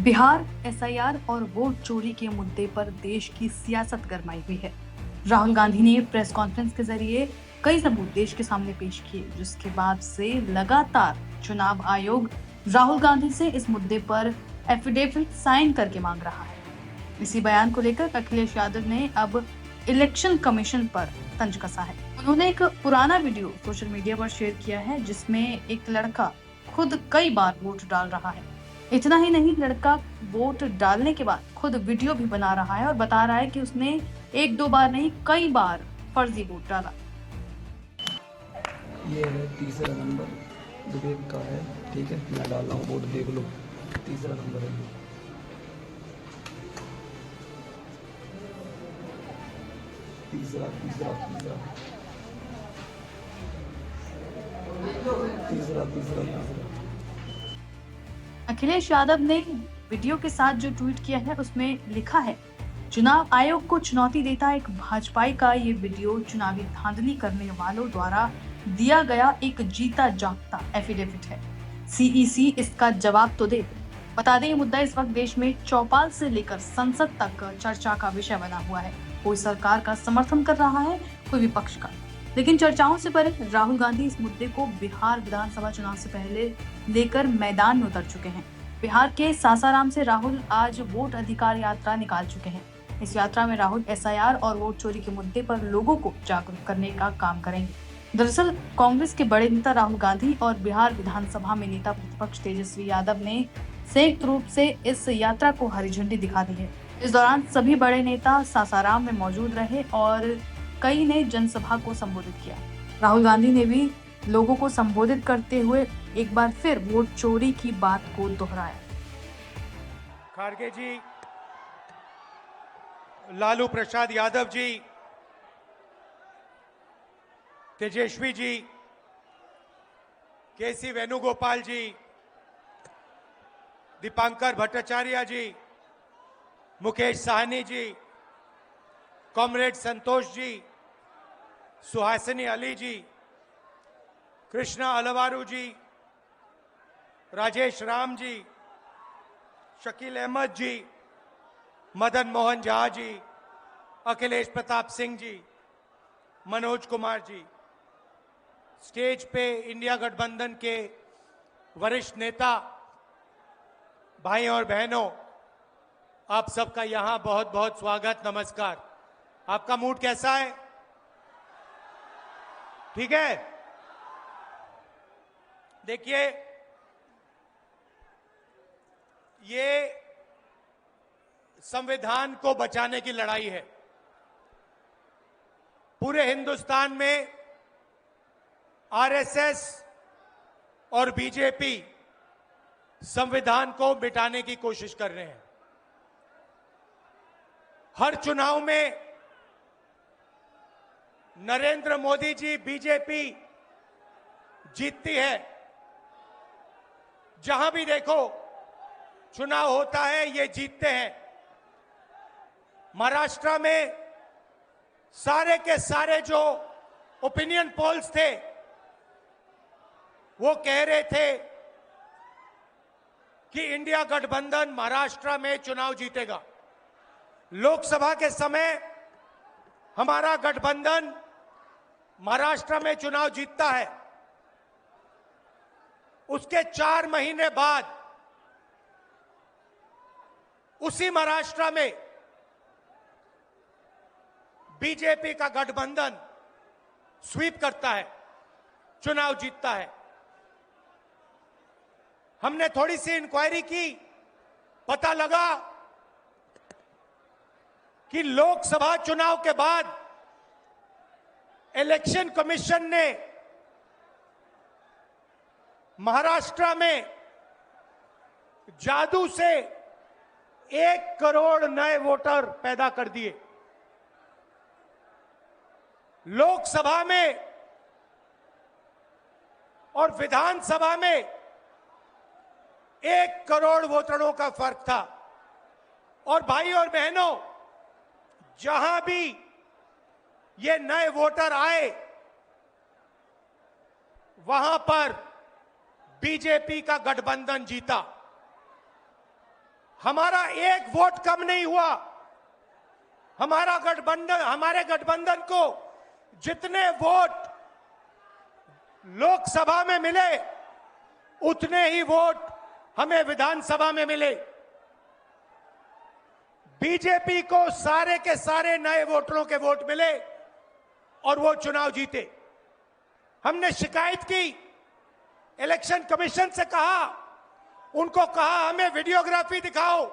Bihar SIR और vote चोरी के मुद्दे पर देश की सियासत गरमाई हुई है। राहुल गांधी ने प्रेस कॉन्फ्रेंस के जरिए कई सबूत देश के सामने पेश किए, जिसके बाद से लगातार चुनाव आयोग राहुल गांधी से इस मुद्दे पर एफिडेविट साइन करके मांग रहा है। इसी बयान को लेकर अखिलेश यादव ने अब इलेक्शन कमीशन पर तंज कसा है। उन्होंने एक पुराना वीडियो सोशल मीडिया पर शेयर किया है, जिसमें एक लड़का खुद कई बार वोट डाल रहा है। इतना ही नहीं, लड़का वोट डालने के बाद खुद वीडियो भी बना रहा है और बता रहा है कि उसने एक दो बार नहीं कई बार फर्जी वोट डाला। ये है तीसरा नंबर विवेक का है, ठीक है। मैं डाल रहा हूँ वोट, देख लो, तीसरा नंबर है ये। तीसरा तीसरा तीसरा तीसरा तीसरा तीसरा अखिलेश यादव ने वीडियो के साथ जो ट्वीट किया है उसमें लिखा है, चुनाव आयोग को चुनौती देता एक भाजपाई का ये वीडियो चुनावी धांधली करने वालों द्वारा दिया गया एक जीता जागता एफिडेविट है। सीईसी इसका जवाब तो दे। बता दें, ये मुद्दा इस वक्त देश में चौपाल से लेकर संसद तक चर्चा का विषय बना हुआ है। कोई सरकार का समर्थन कर रहा है, कोई विपक्ष का। लेकिन चर्चाओं से परे राहुल गांधी इस मुद्दे को बिहार विधानसभा चुनाव से पहले लेकर मैदान में उतर चुके हैं। बिहार के सासाराम से राहुल आज वोट अधिकार यात्रा निकाल चुके हैं। इस यात्रा में राहुल एसआईआर और वोट चोरी के मुद्दे पर लोगों को जागरूक करने का काम करेंगे। दरअसल कांग्रेस के बड़े नेता राहुल गांधी और बिहार विधानसभा में नेता प्रतिपक्ष तेजस्वी यादव ने संयुक्त रूप से इस यात्रा को हरी झंडी दिखा दी है। इस दौरान सभी बड़े नेता सासाराम में मौजूद रहे और कई ने जनसभा को संबोधित किया। राहुल गांधी ने भी लोगों को संबोधित करते हुए एक बार फिर वोट चोरी की बात को दोहराया। खारगे जी, लालू प्रसाद यादव जी, तेजस्वी जी, केसी वेणुगोपाल जी, दीपांकर भट्टाचार्य जी, मुकेश साहनी जी, कॉमरेड संतोष जी, सुहासिनी अली जी, कृष्णा अलवारू जी, राजेश राम जी, शकील अहमद जी, मदन मोहन झा जी, अखिलेश प्रताप सिंह जी, मनोज कुमार जी, स्टेज पे इंडिया गठबंधन के वरिष्ठ नेता, भाई और बहनों, आप सबका यहां बहुत बहुत स्वागत, नमस्कार। आपका मूड कैसा है? ठीक है। देखिए, ये संविधान को बचाने की लड़ाई है। पूरे हिंदुस्तान में आरएसएस और बीजेपी संविधान को मिटाने की कोशिश कर रहे हैं। हर चुनाव में नरेंद्र मोदी जी, बीजेपी जीतती है। जहां भी देखो चुनाव होता है, ये जीतते हैं। महाराष्ट्र में सारे के सारे जो ओपिनियन पोल्स थे, वो कह रहे थे कि इंडिया गठबंधन महाराष्ट्र में चुनाव जीतेगा। लोकसभा के समय हमारा गठबंधन महाराष्ट्र में चुनाव जीतता है। उसके 4 महीने बाद उसी महाराष्ट्र में बीजेपी का गठबंधन स्वीप करता है, चुनाव जीतता है। हमने थोड़ी सी इंक्वायरी की, पता लगा कि लोकसभा चुनाव के बाद इलेक्शन कमीशन ने महाराष्ट्र में जादू से 1 करोड़ नए वोटर पैदा कर दिए। लोकसभा में और विधानसभा में 1 करोड़ वोटरों का फर्क था। और भाई और बहनों, जहां भी ये नए वोटर आए, वहां पर बीजेपी का गठबंधन जीता। हमारा एक वोट कम नहीं हुआ। हमारे गठबंधन को जितने वोट लोकसभा में मिले उतने ही वोट हमें विधानसभा में मिले। बीजेपी को सारे के सारे नए वोटरों के वोट मिले और वो चुनाव जीते। हमने शिकायत की, इलेक्शन कमीशन से कहा, उनको कहा हमें वीडियोग्राफी दिखाओ,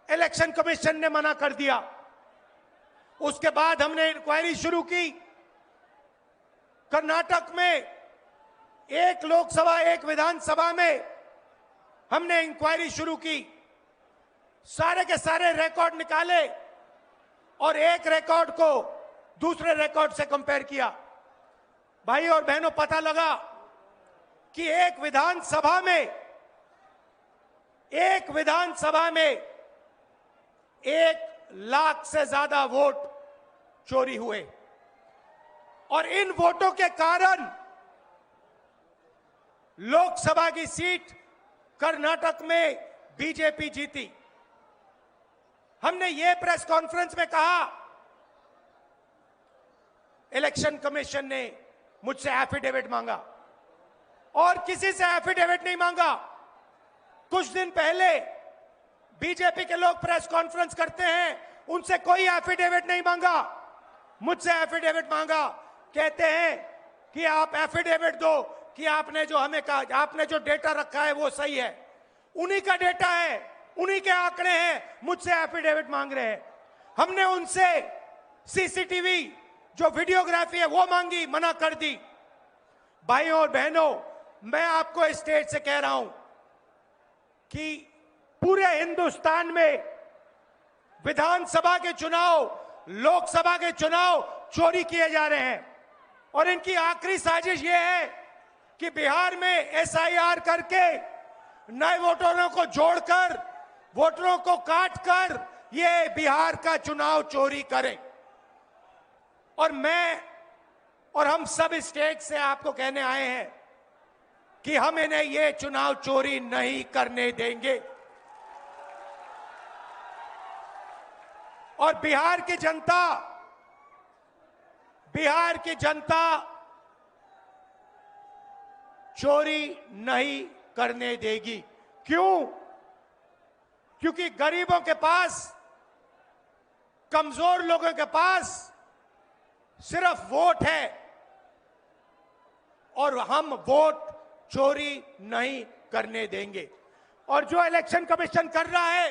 इलेक्शन कमीशन ने मना कर दिया। उसके बाद हमने इंक्वायरी शुरू की। कर्नाटक में एक लोकसभा एक विधानसभा में हमने इंक्वायरी शुरू की, सारे के सारे रिकॉर्ड निकाले और एक रिकॉर्ड को दूसरे रिकॉर्ड से कंपेयर किया। भाई और बहनों, पता लगा कि एक विधानसभा में 1,00,000 से ज्यादा वोट चोरी हुए और इन वोटों के कारण लोकसभा की सीट कर्नाटक में बीजेपी जीती। हमने ये प्रेस कॉन्फ्रेंस में कहा, इलेक्शन कमीशन ने मुझसे एफिडेविट मांगा और किसी से एफिडेविट नहीं मांगा। कुछ दिन पहले बीजेपी के लोग प्रेस कॉन्फ्रेंस करते हैं, उनसे कोई एफिडेविट नहीं मांगा, मुझसे एफिडेविट मांगा। कहते हैं कि आप एफिडेविट दो कि आपने जो हमें कहा, आपने जो डेटा रखा है वो सही है। उन्हीं का डेटा है, उन्हीं के आंकड़े हैं, मुझसे एफिडेविट मांग रहे हैं। हमने उनसे सीसीटीवी जो वीडियोग्राफी है वो मांगी, मना कर दी। भाइयों और बहनों, मैं आपको इस स्टेज से कह रहा हूं कि पूरे हिंदुस्तान में विधानसभा के चुनाव, लोकसभा के चुनाव चोरी किए जा रहे हैं और इनकी आखिरी साजिश यह है कि बिहार में एसआईआर करके नए वोटरों को जोड़कर, वोटरों को काटकर ये बिहार का चुनाव चोरी करें। और मैं और हम सब स्टेज से आपको कहने आए हैं कि हम इन्हें ये चुनाव चोरी नहीं करने देंगे। और बिहार की जनता चोरी नहीं करने देगी। क्यों? क्योंकि गरीबों के पास, कमजोर लोगों के पास सिर्फ वोट है और हम वोट चोरी नहीं करने देंगे। और जो इलेक्शन कमीशन कर रहा है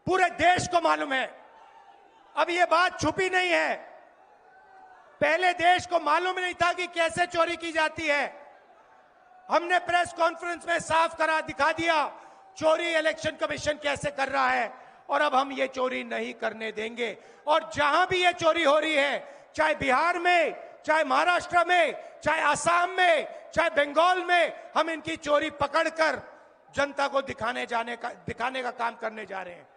पूरे देश को मालूम है। अब ये बात छुपी नहीं है, पहले देश को मालूम नहीं था कि कैसे चोरी की जाती है। हमने प्रेस कॉन्फ्रेंस में साफ करा दिखा दिया चोरी इलेक्शन कमीशन कैसे कर रहा है और अब हम ये चोरी नहीं करने देंगे। और जहां भी ये चोरी हो रही है, चाहे बिहार में, चाहे महाराष्ट्र में, चाहे असम में, चाहे बंगाल में, हम इनकी चोरी पकड़कर जनता को दिखाने का काम करने जा रहे हैं।